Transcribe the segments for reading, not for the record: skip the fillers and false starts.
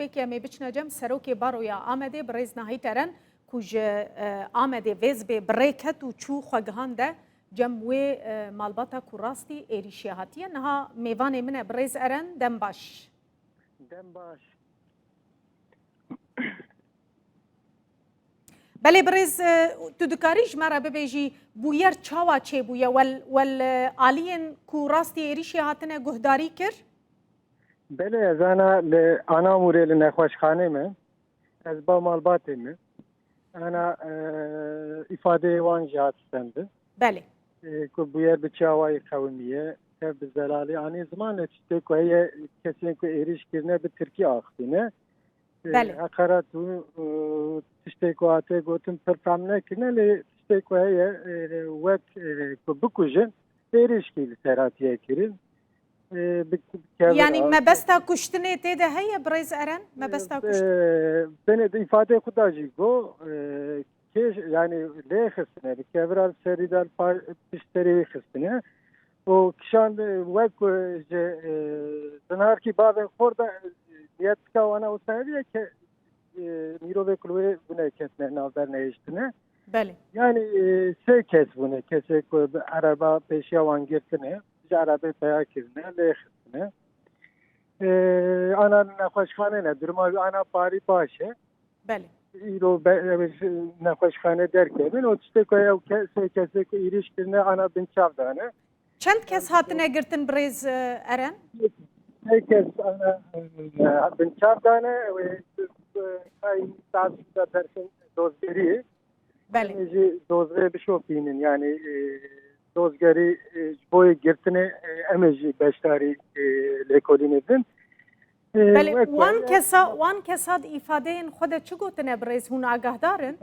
destpêkê em ê biçine cem serokê baroya Amedê bi rêz nahî terin ku ji Amedê vêzbê birêk ket û çû xwegihan de cem wê malbata ku rastî êrîşiye hatiye niha mêvanê min e bi rêz erin dem baş. Dem baş. Belê bi rêz tu dikarî ji me re bibêjî bûyer çawa çêbûye wel aliyên ku rastî êrîşiye hatine guhdarî kir? Belê ez ana li Anamûrê li nexweşxanê me ez ba malbatê me ana îfadeyê wan jî hat stendin. Belê. Ku bûyer bi çawayê qewimiye tev bi zelalê anî zimanê tiştê ku heye kesên ku êrîş kirine bi tirkî axîne. Belê. Heqaret û tiştê ku hate gotin pir fehm nekirine lê tiştê ku heye wek ku bikujin êrîşkî li ser hatiye kirin. Yani mebesta kuştinê tê de heye bi rêz erin? Mebesta kuştinê? Benê di îfadeyê xwe da jî got kêj yani lê xistine bi kevira serî de pişterê wê xistine û kişan wek ku ji zinarkî bavên xwe de niyetka wana wisa ke mirovê ku li wê bûne ketine navber nehêştine. Belê. Yani sê kes bûne kesê ku bi ereba pêşiya wan girtine ji erebê peya kirine lê xistine. Ana nexweşxanê ne durma ana parî baş e. Belê. îro nexweşxanê derkevin û tiştê ku ew sê kesê ku êrîş kirine ana binçav dane. Çend kes hatine girtin bi rêz erin? Sê kes ana binçav dane wê tasîda dersin dozgeriyê. Belê. Jî dozgerê bişopînin yani dozgerî ji bo girtinê em ê jî beşdarî lêkolînê bin. Belê wan kesa di îfadeyên xwe de çi gotine bi rêz hûn agahdar in?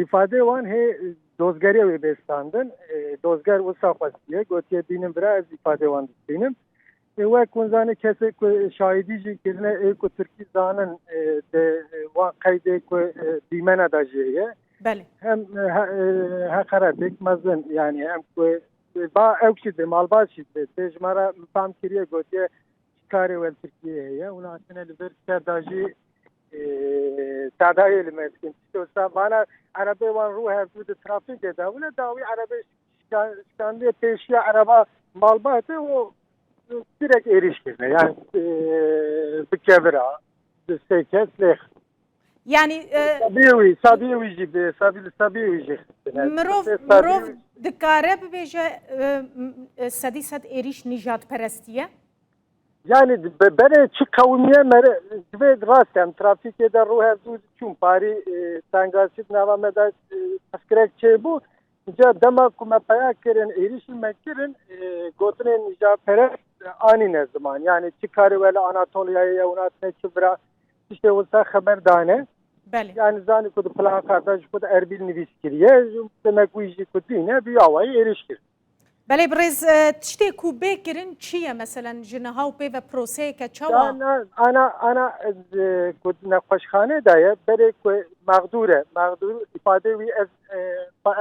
İfadê wan hê dozgeriyê wê bêstandin. Dozger wisa xwestiye gotiye bînin bira ez îfadê wan distînim. Wek hûn zanî kesê ku şahîdî jî kirine ê ku Tirkî zanin de wan qeydê ku dîmena da jê ye. Belê. Hem heqaretek mezin yani hem ku ba ew jî de malbat jî de tê ji me re fehm kiriye gotiye karê wel Tirkiyeyê heye hûn hatine li vir serda jî tadayê li meskin tişta bana erebê wan rû hevdû di trafîkê de hûn dawî erebê şikandiyê pêşiya ereba malbatê û direkt êrîş kirine yani bi kevira di sê kes lê Yani sabiyê wî jî bê sabiyê wî jî mirov dikare bibêje sedî sed êrîş nîjadperestiye? Yani berê çi qewimiye mere divê rast em trafîkê de rû hevdû çûn parî tengasît nava me de teskirek çêbû ca dema ku me peya kirin êrîşî me kirin gotinên nîjadperest anî ne ziman yani çi karî wele Anatolyayê ya hatine çi bira tiştê wisa xeber dane. Belê. Yani zanî ku di plakata ji ku de Erbil nivîs kiriye demek wî jî ku dîne bi awayî êrîş kir. Belê bi rêz tiştê ku bêkirin çi ye meselen ji niha û pê ve proseyeke çawa? Ana ku nexweşxanê de ye berê ku mexdûr e îfadê wî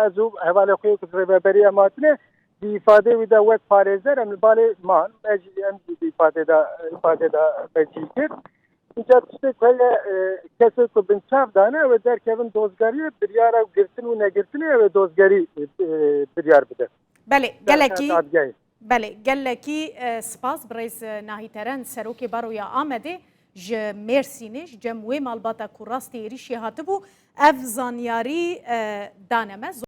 ez û hevalê xwe ku rêveberiya matine bi îfadê wî de wek parêzer em li balê man em jî îfadê da becî kir. Înca tiştê ku heye kesê ku binçav dane ew derkevin dozgeriyê biryara girtin û negirtinê ew dozgerî biryar bide. Belê gelekî spas bi rêz nahî terin serokê baroya Amedê ji Mêrsînê ji cem wê malbata ku rastî êrîşî hatibû ev zanyarî dane me.